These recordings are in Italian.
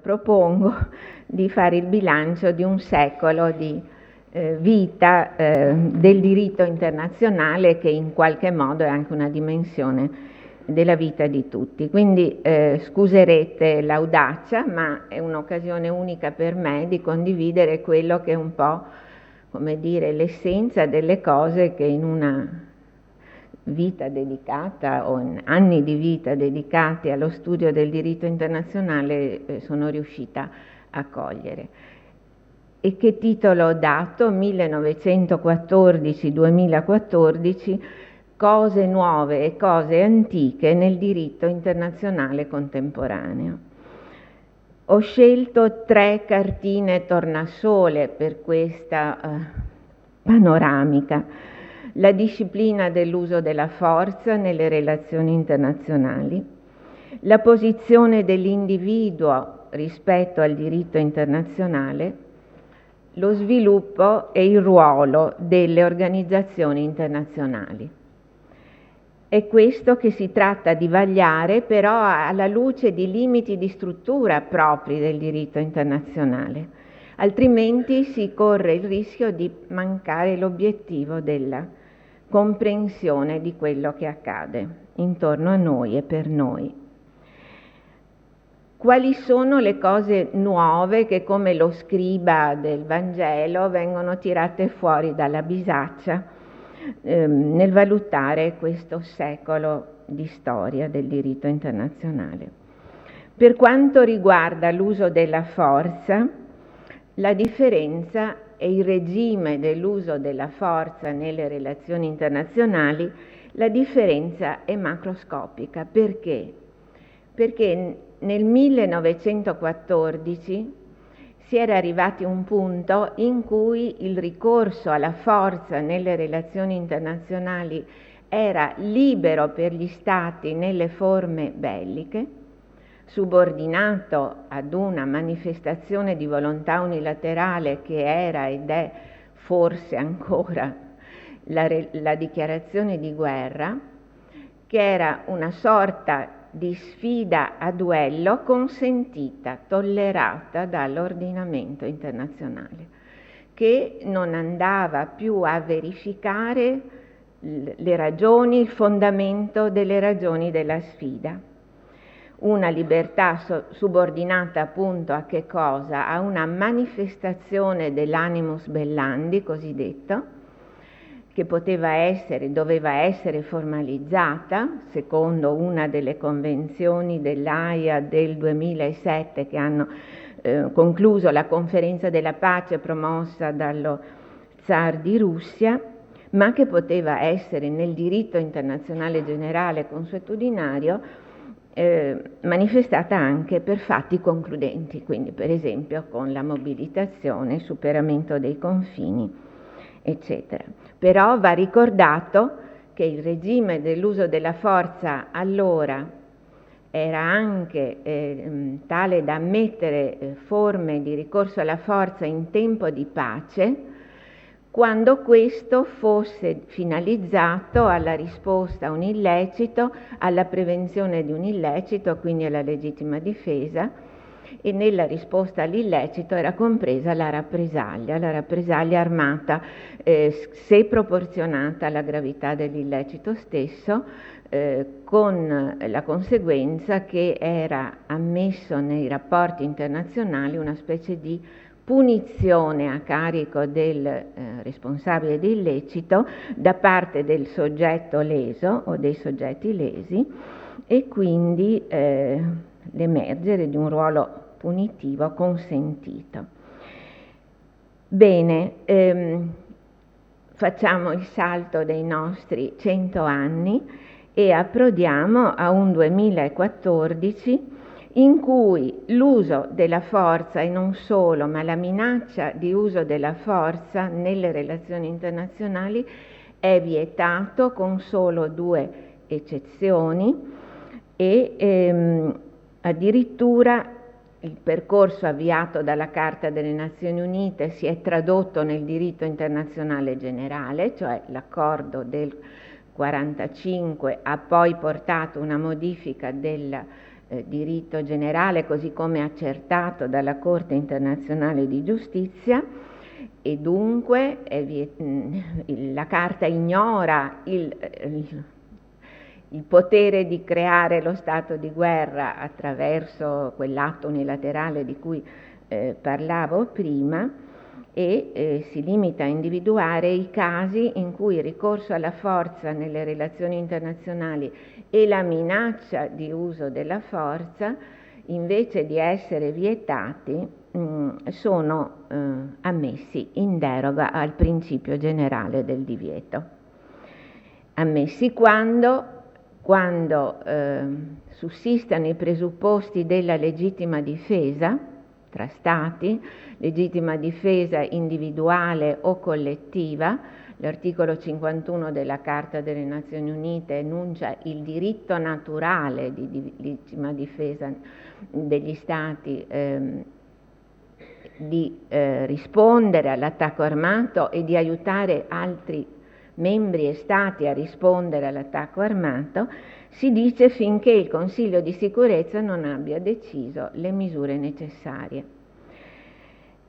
propongo di fare il bilancio di un secolo di vita del diritto internazionale, che in qualche modo è anche una dimensione della vita di tutti. Quindi scuserete l'audacia, ma è un'occasione unica per me di condividere quello che è un po', come dire, l'essenza delle cose che in una vita dedicata o in anni di vita dedicati allo studio del diritto internazionale sono riuscita a cogliere. E che titolo ho dato? 1914-2014, cose nuove e cose antiche nel diritto internazionale contemporaneo. Ho scelto 3 cartine tornasole per questa panoramica: la disciplina dell'uso della forza nelle relazioni internazionali, la posizione dell'individuo rispetto al diritto internazionale, lo sviluppo e il ruolo delle organizzazioni internazionali. È questo che si tratta di vagliare, però alla luce di limiti di struttura propri del diritto internazionale, altrimenti si corre il rischio di mancare l'obiettivo della comprensione di quello che accade intorno a noi e per noi. Quali sono le cose nuove che, come lo scriba del Vangelo, vengono tirate fuori dalla bisaccia nel valutare questo secolo di storia del diritto internazionale? Per quanto riguarda l'uso della forza, la differenza e il regime dell'uso della forza nelle relazioni internazionali, la differenza è macroscopica. Perché? Perché nel 1914 si era arrivati a un punto in cui il ricorso alla forza nelle relazioni internazionali era libero per gli Stati nelle forme belliche, subordinato ad una manifestazione di volontà unilaterale che era ed è forse ancora la dichiarazione di guerra, che era una sorta di sfida a duello consentita, tollerata dall'ordinamento internazionale, che non andava più a verificare le ragioni, il fondamento delle ragioni della sfida. Una libertà subordinata appunto a che cosa? A una manifestazione dell'animus bellandi, cosiddetto, che doveva essere formalizzata secondo una delle convenzioni dell'Aia del 2007 che hanno concluso la conferenza della pace promossa dallo zar di Russia, ma che poteva essere nel diritto internazionale generale consuetudinario manifestata anche per fatti concludenti, quindi per esempio con la mobilitazione, il superamento dei confini, eccetera. Però va ricordato che il regime dell'uso della forza allora era anche tale da ammettere forme di ricorso alla forza in tempo di pace, quando questo fosse finalizzato alla risposta a un illecito, alla prevenzione di un illecito, quindi alla legittima difesa, e nella risposta all'illecito era compresa la rappresaglia armata, se proporzionata alla gravità dell'illecito stesso, con la conseguenza che era ammesso nei rapporti internazionali una specie di punizione a carico del responsabile di illecito da parte del soggetto leso o dei soggetti lesi, e quindi l'emergere di un ruolo punitivo consentito. Bene, facciamo il salto dei nostri 100 anni e approdiamo a un 2014 in cui l'uso della forza, e non solo, ma la minaccia di uso della forza nelle relazioni internazionali è vietato con solo 2 eccezioni, e addirittura il percorso avviato dalla Carta delle Nazioni Unite si è tradotto nel diritto internazionale generale, cioè l'accordo del 1945 ha poi portato una modifica del diritto generale, così come accertato dalla Corte internazionale di giustizia, e dunque la Carta ignora il potere di creare lo stato di guerra attraverso quell'atto unilaterale di cui parlavo prima, e si limita a individuare i casi in cui il ricorso alla forza nelle relazioni internazionali e la minaccia di uso della forza, invece di essere vietati, sono ammessi in deroga al principio generale del divieto. Ammessi quando sussistano i presupposti della legittima difesa tra Stati, legittima difesa individuale o collettiva. L'articolo 51 della Carta delle Nazioni Unite enuncia il diritto naturale di legittima difesa degli Stati di rispondere all'attacco armato e di aiutare altri membri e Stati a rispondere all'attacco armato. Si dice finché il Consiglio di sicurezza non abbia deciso le misure necessarie.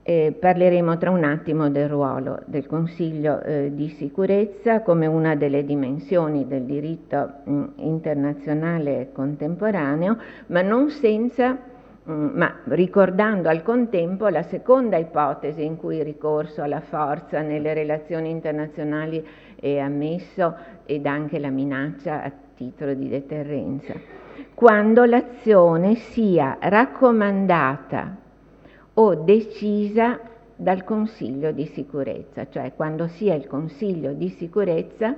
Parleremo tra un attimo del ruolo del Consiglio di sicurezza come una delle dimensioni del diritto internazionale contemporaneo, ma non senza, ma ricordando al contempo la seconda ipotesi in cui il ricorso alla forza nelle relazioni internazionali è ammesso, ed anche la minaccia a titolo di deterrenza, quando l'azione sia raccomandata o decisa dal Consiglio di sicurezza, cioè quando sia il Consiglio di sicurezza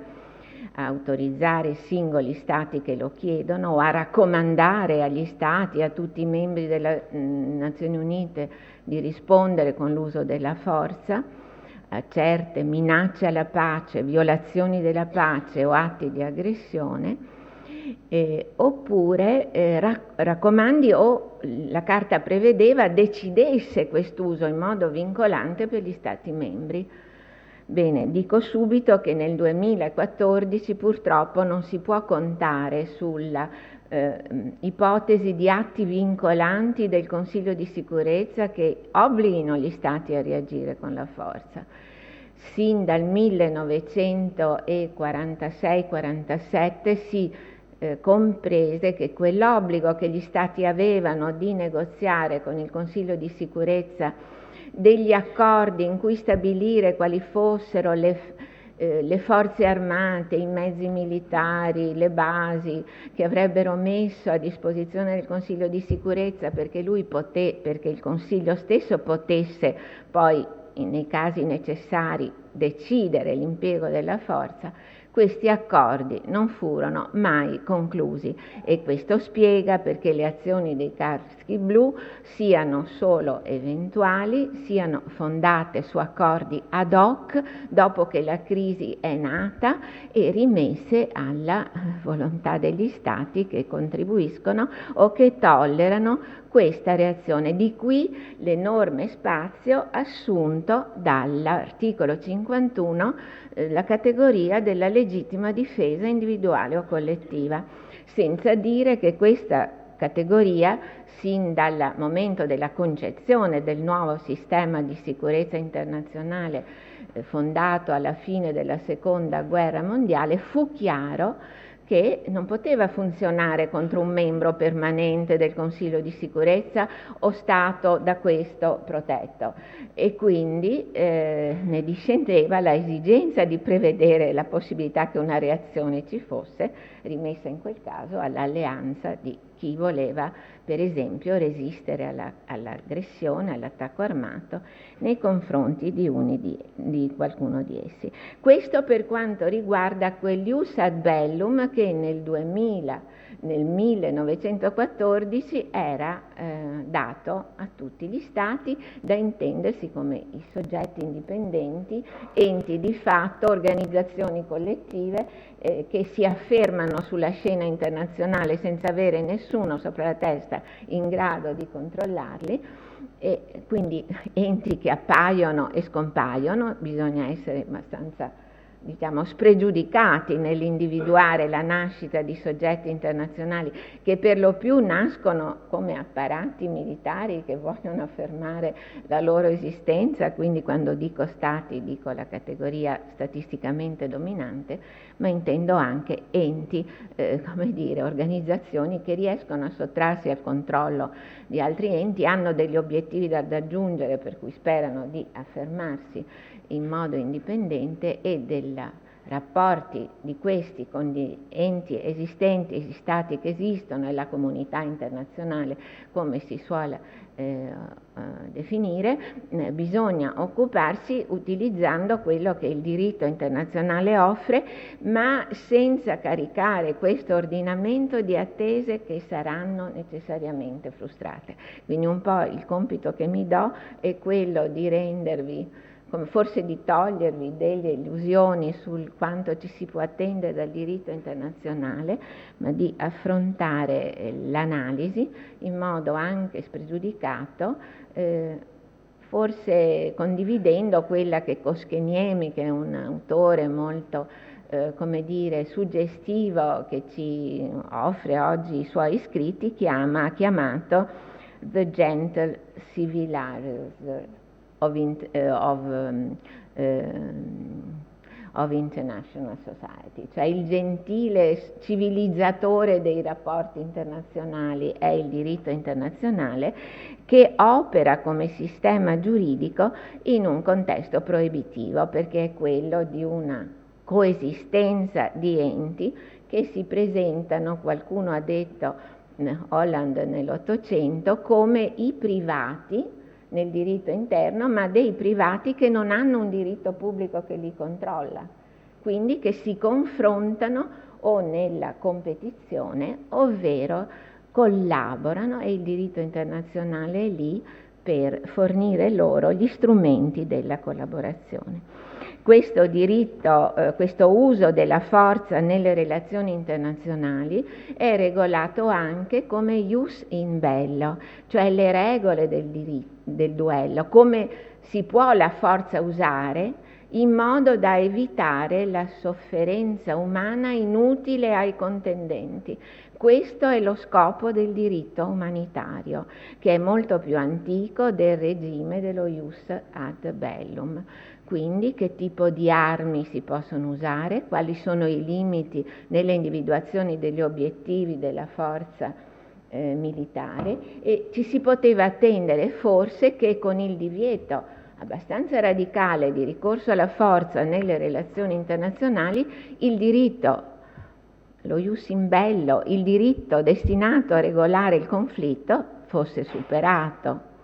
a autorizzare i singoli Stati che lo chiedono o a raccomandare agli Stati, a tutti i membri delle Nazioni Unite di rispondere con l'uso della forza a certe minacce alla pace, violazioni della pace o atti di aggressione, oppure raccomandi o la Carta prevedeva decidesse quest'uso in modo vincolante per gli Stati membri. Bene, dico subito che nel 2014 purtroppo non si può contare sulla ipotesi di atti vincolanti del Consiglio di sicurezza che obblighino gli Stati a reagire con la forza. Sin dal 1946-47 si comprese che quell'obbligo che gli Stati avevano di negoziare con il Consiglio di sicurezza degli accordi in cui stabilire quali fossero le forze armate, i mezzi militari, le basi che avrebbero messo a disposizione del Consiglio di sicurezza perché il Consiglio stesso potesse poi nei casi necessari decidere l'impiego della forza. Questi accordi non furono mai conclusi e questo spiega perché le azioni dei caschi blu siano solo eventuali, siano fondate su accordi ad hoc dopo che la crisi è nata e rimesse alla volontà degli Stati che contribuiscono o che tollerano questa reazione. Di qui l'enorme spazio assunto dall'articolo 51, la categoria della legittima difesa individuale o collettiva, senza dire che questa categoria, sin dal momento della concezione del nuovo sistema di sicurezza internazionale fondato alla fine della Seconda Guerra Mondiale, fu chiaro che non poteva funzionare contro un membro permanente del Consiglio di sicurezza o Stato da questo protetto, e quindi ne discendeva la esigenza di prevedere la possibilità che una reazione ci fosse, rimessa in quel caso all'alleanza di chi voleva, per esempio, resistere all'aggressione, all'attacco armato nei confronti di qualcuno di essi. Questo per quanto riguarda quell'ius ad bellum che nel 1914 era dato a tutti gli Stati, da intendersi come i soggetti indipendenti, enti di fatto, organizzazioni collettive che si affermano sulla scena internazionale senza avere nessuno sopra la testa in grado di controllarli, e quindi enti che appaiono e scompaiono. Bisogna essere abbastanza diciamo, spregiudicati nell'individuare la nascita di soggetti internazionali che per lo più nascono come apparati militari che vogliono affermare la loro esistenza, quindi quando dico stati dico la categoria statisticamente dominante, ma intendo anche enti, come dire, organizzazioni che riescono a sottrarsi al controllo di altri enti, hanno degli obiettivi da raggiungere per cui sperano di affermarsi in modo indipendente e dei rapporti di questi con gli enti esistenti, gli stati che esistono e la comunità internazionale, come si suole definire, bisogna occuparsi utilizzando quello che il diritto internazionale offre, ma senza caricare questo ordinamento di attese che saranno necessariamente frustrate. Quindi un po' il compito che mi do è quello di rendervi, forse di togliervi delle illusioni sul quanto ci si può attendere dal diritto internazionale, ma di affrontare l'analisi in modo anche spregiudicato, forse condividendo quella che Koskeniemi, che è un autore molto come dire, suggestivo che ci offre oggi i suoi scritti, ha chiamato The Gentle Civilizer of International Society, cioè il gentile civilizzatore dei rapporti internazionali è il diritto internazionale che opera come sistema giuridico in un contesto proibitivo, perché è quello di una coesistenza di enti che si presentano, qualcuno ha detto, Holland nell'Ottocento, come i privati nel diritto interno, ma dei privati che non hanno un diritto pubblico che li controlla, quindi che si confrontano o nella competizione, ovvero collaborano, e il diritto internazionale è lì per fornire loro gli strumenti della collaborazione. Questo diritto, questo uso della forza nelle relazioni internazionali è regolato anche come ius in bello, cioè le regole del duello, come si può la forza usare in modo da evitare la sofferenza umana inutile ai contendenti. Questo è lo scopo del diritto umanitario, che è molto più antico del regime dello ius ad bellum. Quindi che tipo di armi si possono usare, quali sono i limiti nelle individuazioni degli obiettivi della forza militare, e ci si poteva attendere forse che con il divieto abbastanza radicale di ricorso alla forza nelle relazioni internazionali il diritto, lo ius in bello, il diritto destinato a regolare il conflitto fosse superato.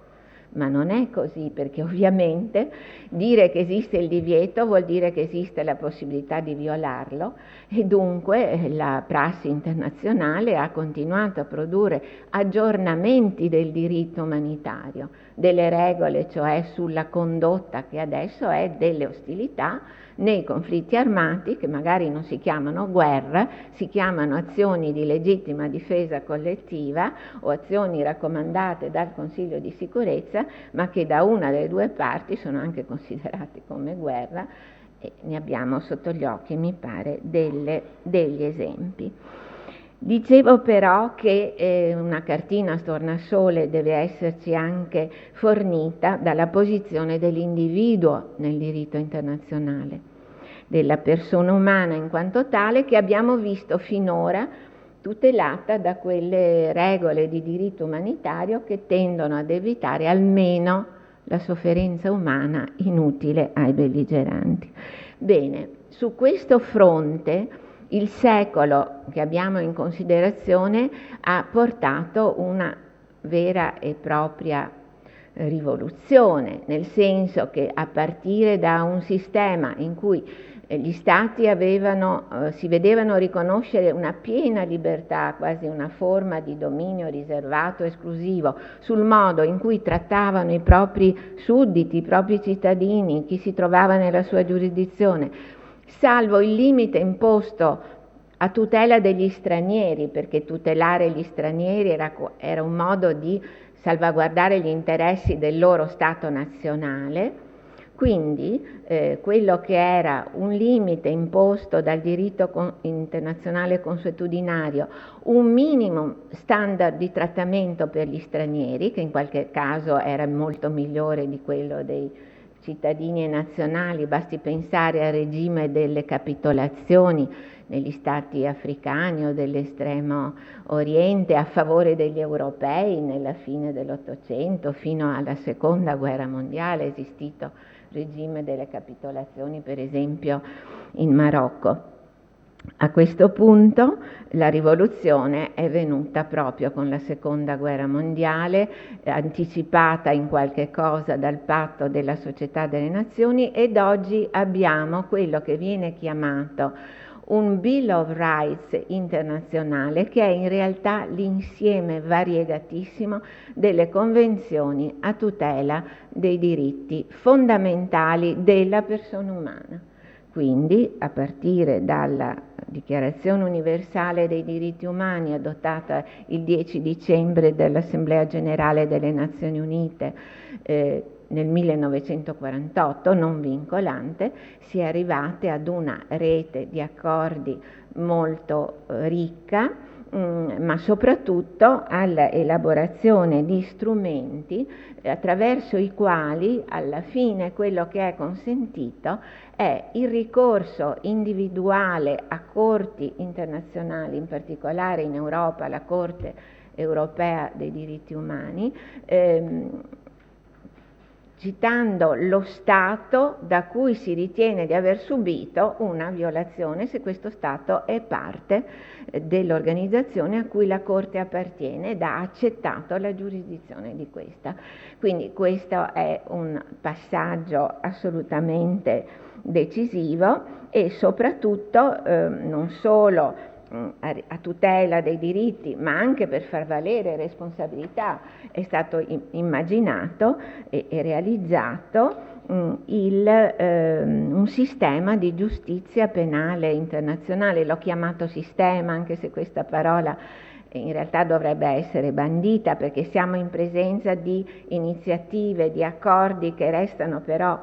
Ma non è così, perché ovviamente dire che esiste il divieto vuol dire che esiste la possibilità di violarlo, e dunque la prassi internazionale ha continuato a produrre aggiornamenti del diritto umanitario, delle regole, cioè sulla condotta che adesso è delle ostilità nei conflitti armati, che magari non si chiamano guerra, si chiamano azioni di legittima difesa collettiva o azioni raccomandate dal Consiglio di sicurezza, ma che da una delle due parti sono anche considerati come guerra, e ne abbiamo sotto gli occhi, mi pare, degli esempi. Dicevo però che una cartina tornasole deve esserci anche fornita dalla posizione dell'individuo nel diritto internazionale, della persona umana in quanto tale, che abbiamo visto finora tutelata da quelle regole di diritto umanitario che tendono ad evitare almeno la sofferenza umana inutile ai belligeranti. Bene, su questo fronte il secolo che abbiamo in considerazione ha portato una vera e propria rivoluzione, nel senso che a partire da un sistema in cui gli stati si vedevano riconoscere una piena libertà, quasi una forma di dominio riservato esclusivo sul modo in cui trattavano i propri sudditi, i propri cittadini, chi si trovava nella sua giurisdizione, salvo il limite imposto a tutela degli stranieri, perché tutelare gli stranieri era un modo di salvaguardare gli interessi del loro Stato nazionale. Quindi quello che era un limite imposto dal diritto internazionale consuetudinario, un minimo standard di trattamento per gli stranieri, che in qualche caso era molto migliore di quello dei cittadini e nazionali, basti pensare al regime delle capitolazioni negli stati africani o dell'estremo oriente a favore degli europei nella fine dell'Ottocento fino alla seconda guerra mondiale, è esistito regime delle capitolazioni per esempio in Marocco. A questo punto la rivoluzione è venuta proprio con la seconda guerra mondiale, anticipata in qualche cosa dal patto della Società delle Nazioni, ed oggi abbiamo quello che viene chiamato un Bill of Rights internazionale, che è in realtà l'insieme variegatissimo delle convenzioni a tutela dei diritti fondamentali della persona umana. Quindi, a partire dalla Dichiarazione universale dei diritti umani adottata il 10 dicembre dall'Assemblea generale delle Nazioni Unite nel 1948, non vincolante, si è arrivate ad una rete di accordi molto ricca, ma soprattutto all'elaborazione di strumenti attraverso i quali alla fine quello che è consentito è il ricorso individuale a corti internazionali, in particolare in Europa la Corte europea dei diritti umani, citando lo Stato da cui si ritiene di aver subito una violazione, se questo Stato è parte dell'organizzazione a cui la Corte appartiene ed ha accettato la giurisdizione di questa. Quindi questo è un passaggio assolutamente decisivo e soprattutto non solo a tutela dei diritti, ma anche per far valere responsabilità, è stato immaginato e realizzato un sistema di giustizia penale internazionale. L'ho chiamato sistema, anche se questa parola in realtà dovrebbe essere bandita, perché siamo in presenza di iniziative, di accordi che restano però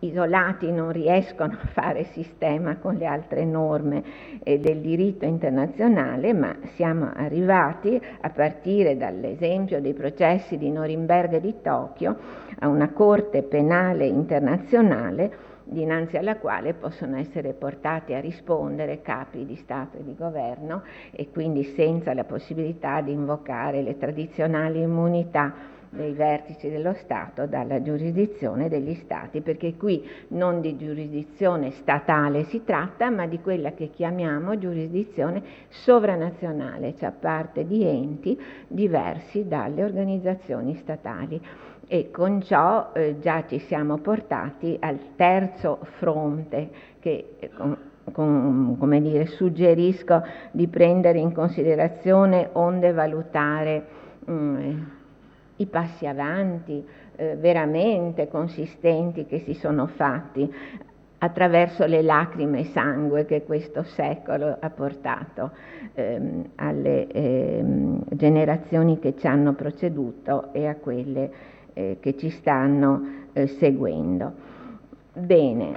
isolati, non riescono a fare sistema con le altre norme del diritto internazionale, ma siamo arrivati, a partire dall'esempio dei processi di Norimberga e di Tokyo, a una Corte penale internazionale dinanzi alla quale possono essere portati a rispondere capi di Stato e di governo, e quindi senza la possibilità di invocare le tradizionali immunità dei vertici dello Stato dalla giurisdizione degli Stati, perché qui non di giurisdizione statale si tratta, ma di quella che chiamiamo giurisdizione sovranazionale, cioè parte di enti diversi dalle organizzazioni statali. E con ciò già ci siamo portati al terzo fronte che come dire, suggerisco di prendere in considerazione onde valutare i passi avanti veramente consistenti che si sono fatti attraverso le lacrime e sangue che questo secolo ha portato alle generazioni che ci hanno preceduto e a quelle che ci stanno seguendo. Bene,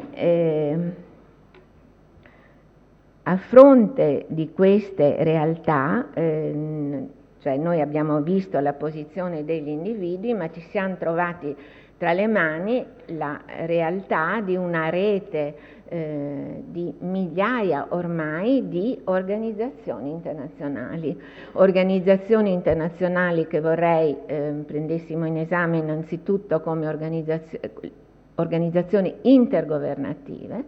a fronte di queste realtà, cioè noi abbiamo visto la posizione degli individui, ma ci siamo trovati tra le mani la realtà di una rete di migliaia ormai di organizzazioni internazionali che vorrei prendessimo in esame innanzitutto come organizzazioni intergovernative,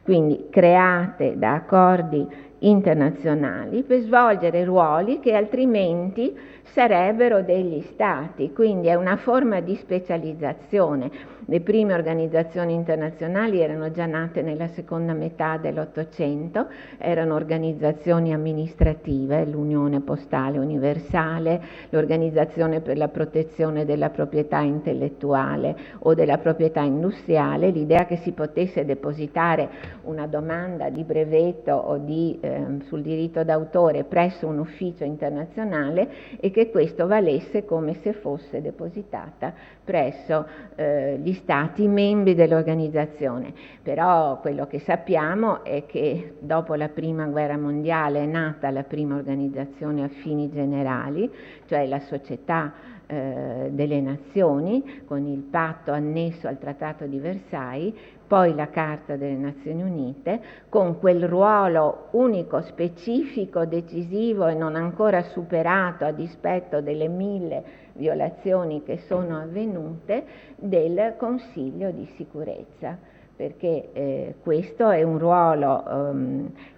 quindi create da accordi internazionali per svolgere ruoli che altrimenti sarebbero degli stati, quindi è una forma di specializzazione. Le prime organizzazioni internazionali erano già nate nella seconda metà dell'Ottocento, erano organizzazioni amministrative, l'Unione Postale Universale, l'Organizzazione per la protezione della proprietà intellettuale o della proprietà industriale, l'idea che si potesse depositare una domanda di brevetto o di sul diritto d'autore presso un ufficio internazionale e che questo valesse come se fosse depositata presso gli Stati membri dell'organizzazione. Però quello che sappiamo è che dopo la Prima Guerra Mondiale è nata la prima organizzazione a fini generali, cioè la Società delle Nazioni, con il patto annesso al Trattato di Versailles, poi la Carta delle Nazioni Unite, con quel ruolo unico, specifico, decisivo e non ancora superato a dispetto delle 1000 violazioni che sono avvenute, del Consiglio di sicurezza, perché questo è un ruolo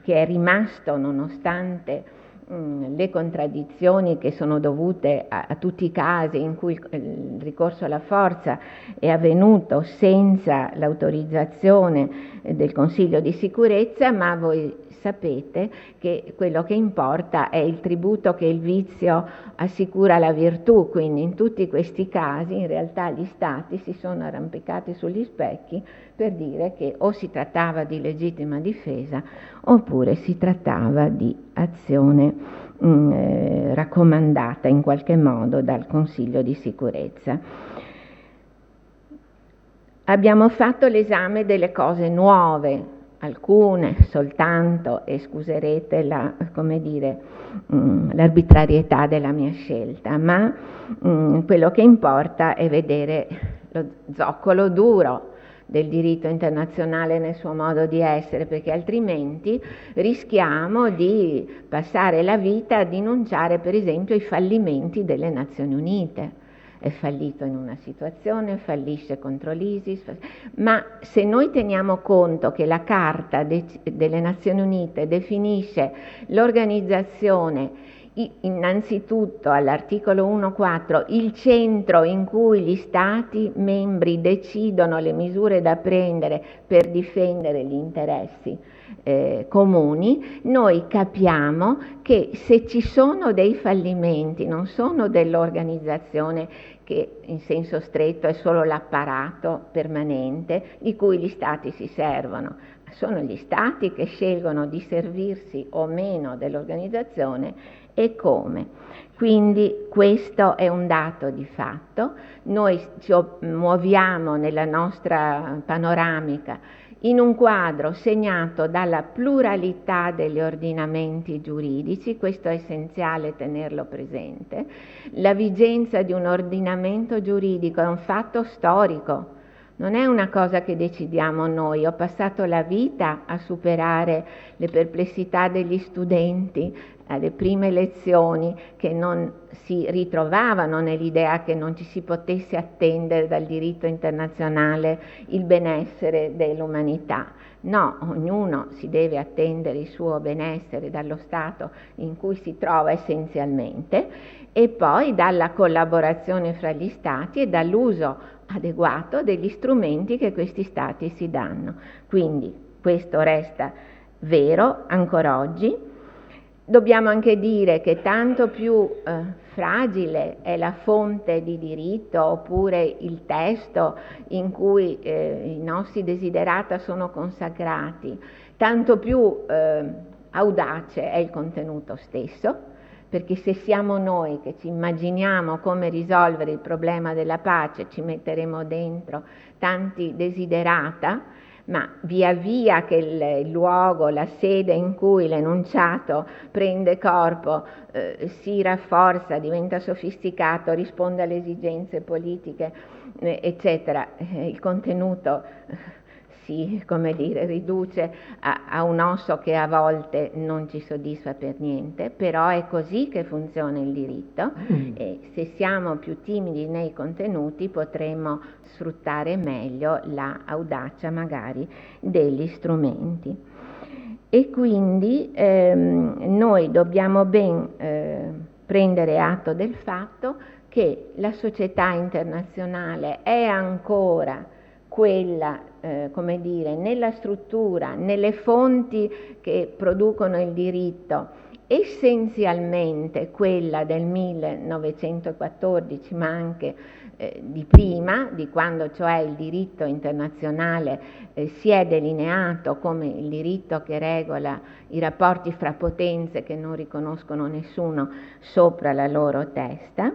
che è rimasto nonostante le contraddizioni che sono dovute a tutti i casi in cui il ricorso alla forza è avvenuto senza l'autorizzazione del Consiglio di sicurezza, ma voi sapete che quello che importa è il tributo che il vizio assicura alla virtù, quindi in tutti questi casi in realtà gli Stati si sono arrampicati sugli specchi per dire che o si trattava di legittima difesa oppure si trattava di azione raccomandata in qualche modo dal Consiglio di sicurezza. Abbiamo fatto l'esame delle cose nuove, alcune soltanto, e scuserete l'arbitrarietà della mia scelta, ma quello che importa è vedere lo zoccolo duro del diritto internazionale nel suo modo di essere, perché altrimenti rischiamo di passare la vita a denunciare per esempio i fallimenti delle Nazioni Unite. È fallito in una situazione, fallisce contro l'ISIS, ma se noi teniamo conto che la Carta delle Nazioni Unite definisce l'organizzazione innanzitutto all'articolo 1.4 il centro in cui gli Stati membri decidono le misure da prendere per difendere gli interessi comuni, noi capiamo che se ci sono dei fallimenti, non sono dell'organizzazione che in senso stretto è solo l'apparato permanente di cui gli Stati si servono, sono gli Stati che scelgono di servirsi o meno dell'organizzazione e come. Quindi questo è un dato di fatto. Noi ci muoviamo nella nostra panoramica in un quadro segnato dalla pluralità degli ordinamenti giuridici, questo è essenziale tenerlo presente. La vigenza di un ordinamento giuridico è un fatto storico, non è una cosa che decidiamo noi. Ho passato la vita a superare le perplessità degli studenti alle prime lezioni che non si ritrovavano nell'idea che non ci si potesse attendere dal diritto internazionale il benessere dell'umanità. No, ognuno si deve attendere il suo benessere dallo Stato in cui si trova essenzialmente e poi dalla collaborazione fra gli Stati e dall'uso adeguato degli strumenti che questi Stati si danno. Quindi questo resta vero ancora oggi. Dobbiamo anche dire che tanto più fragile è la fonte di diritto oppure il testo in cui i nostri desiderata sono consacrati, tanto più audace è il contenuto stesso, perché se siamo noi che ci immaginiamo come risolvere il problema della pace, ci metteremo dentro tanti desiderata, ma via via che il luogo, la sede in cui l'enunciato prende corpo si rafforza, diventa sofisticato, risponde alle esigenze politiche, eccetera, il contenuto si, riduce a un osso che a volte non ci soddisfa per niente, però è così che funziona il diritto e se siamo più timidi nei contenuti potremo sfruttare meglio la audacia magari degli strumenti. E quindi noi dobbiamo ben prendere atto del fatto che la società internazionale è ancora quella, nella struttura, nelle fonti che producono il diritto, essenzialmente quella del 1914, ma anche di prima, di quando cioè il diritto internazionale si è delineato come il diritto che regola i rapporti fra potenze che non riconoscono nessuno sopra la loro testa,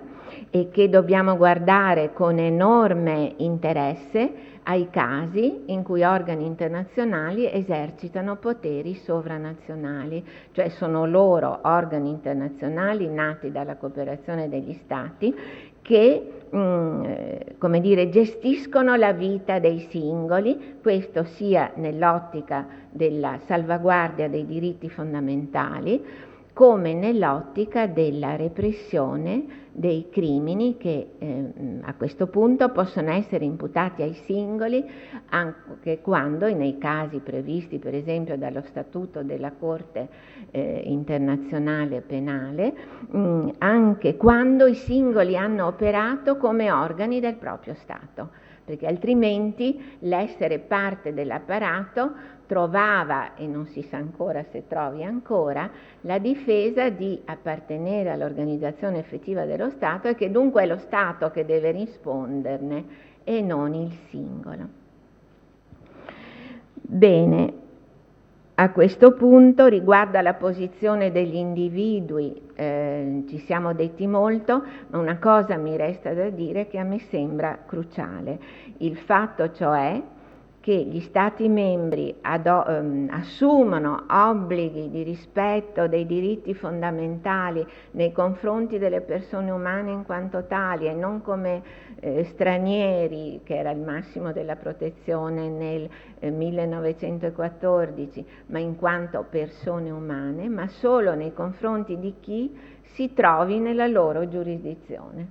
e che dobbiamo guardare con enorme interesse ai casi in cui organi internazionali esercitano poteri sovranazionali, cioè sono loro organi internazionali nati dalla cooperazione degli Stati che come dire, gestiscono la vita dei singoli, questo sia nell'ottica della salvaguardia dei diritti fondamentali, come nell'ottica della repressione dei crimini che a questo punto possono essere imputati ai singoli anche quando, nei casi previsti per esempio dallo Statuto della Corte internazionale penale, anche quando i singoli hanno operato come organi del proprio Stato, perché altrimenti l'essere parte dell'apparato trovava, e non si sa ancora se trovi ancora, la difesa di appartenere all'organizzazione effettiva dello Stato e che dunque è lo Stato che deve risponderne e non il singolo. Bene, a questo punto riguardo alla posizione degli individui ci siamo detti molto, ma una cosa mi resta da dire che a me sembra cruciale, il fatto cioè che gli Stati membri assumono obblighi di rispetto dei diritti fondamentali nei confronti delle persone umane in quanto tali e non come stranieri, che era il massimo della protezione nel 1914, ma in quanto persone umane, ma solo nei confronti di chi si trovi nella loro giurisdizione.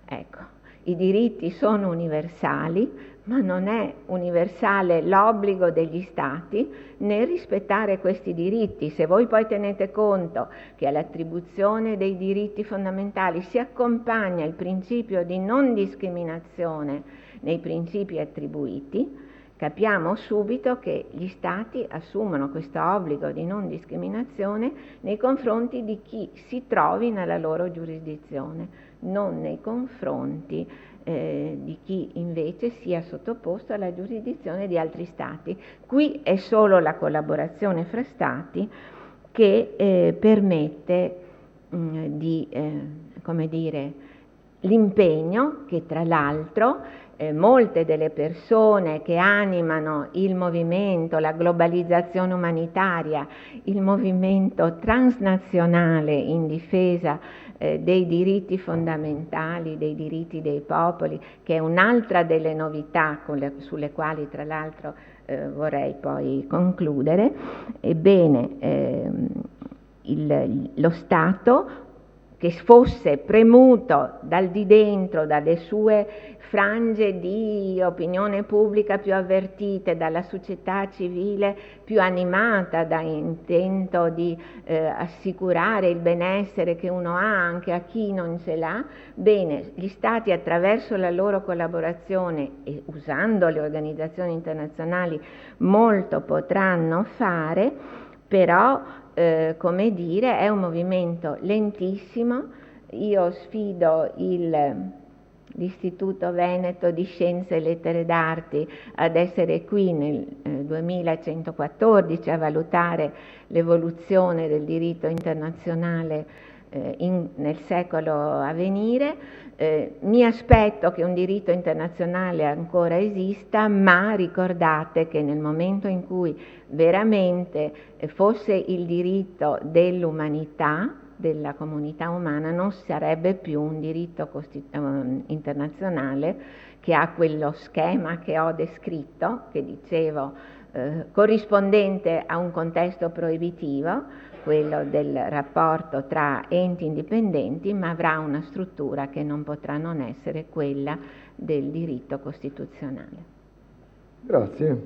Ecco, i diritti sono universali, ma non è universale l'obbligo degli Stati nel rispettare questi diritti. Se voi poi tenete conto che all'attribuzione dei diritti fondamentali si accompagna il principio di non discriminazione nei principi attribuiti, capiamo subito che gli Stati assumono questo obbligo di non discriminazione nei confronti di chi si trovi nella loro giurisdizione, non nei confronti di chi invece sia sottoposto alla giurisdizione di altri Stati. Qui è solo la collaborazione fra Stati che permette come dire, l'impegno che tra l'altro molte delle persone che animano il movimento, la globalizzazione umanitaria, il movimento transnazionale in difesa dei diritti fondamentali, dei diritti dei popoli, che è un'altra delle novità sulle quali tra l'altro vorrei poi concludere. Ebbene, lo Stato, che fosse premuto dal di dentro, dalle sue frange di opinione pubblica più avvertite, dalla società civile più animata da intento di assicurare il benessere che uno ha anche a chi non ce l'ha, bene, gli Stati attraverso la loro collaborazione e usando le organizzazioni internazionali molto potranno fare, però come dire, è un movimento lentissimo. Io sfido l'Istituto Veneto di Scienze e Lettere d'Arti ad essere qui nel 2114 a valutare l'evoluzione del diritto internazionale nel secolo a venire. Mi aspetto che un diritto internazionale ancora esista, ma ricordate che nel momento in cui veramente fosse il diritto dell'umanità, della comunità umana, non sarebbe più un diritto internazionale che ha quello schema che ho descritto, che dicevo corrispondente a un contesto proibitivo, quello del rapporto tra enti indipendenti, ma avrà una struttura che non potrà non essere quella del diritto costituzionale. Grazie.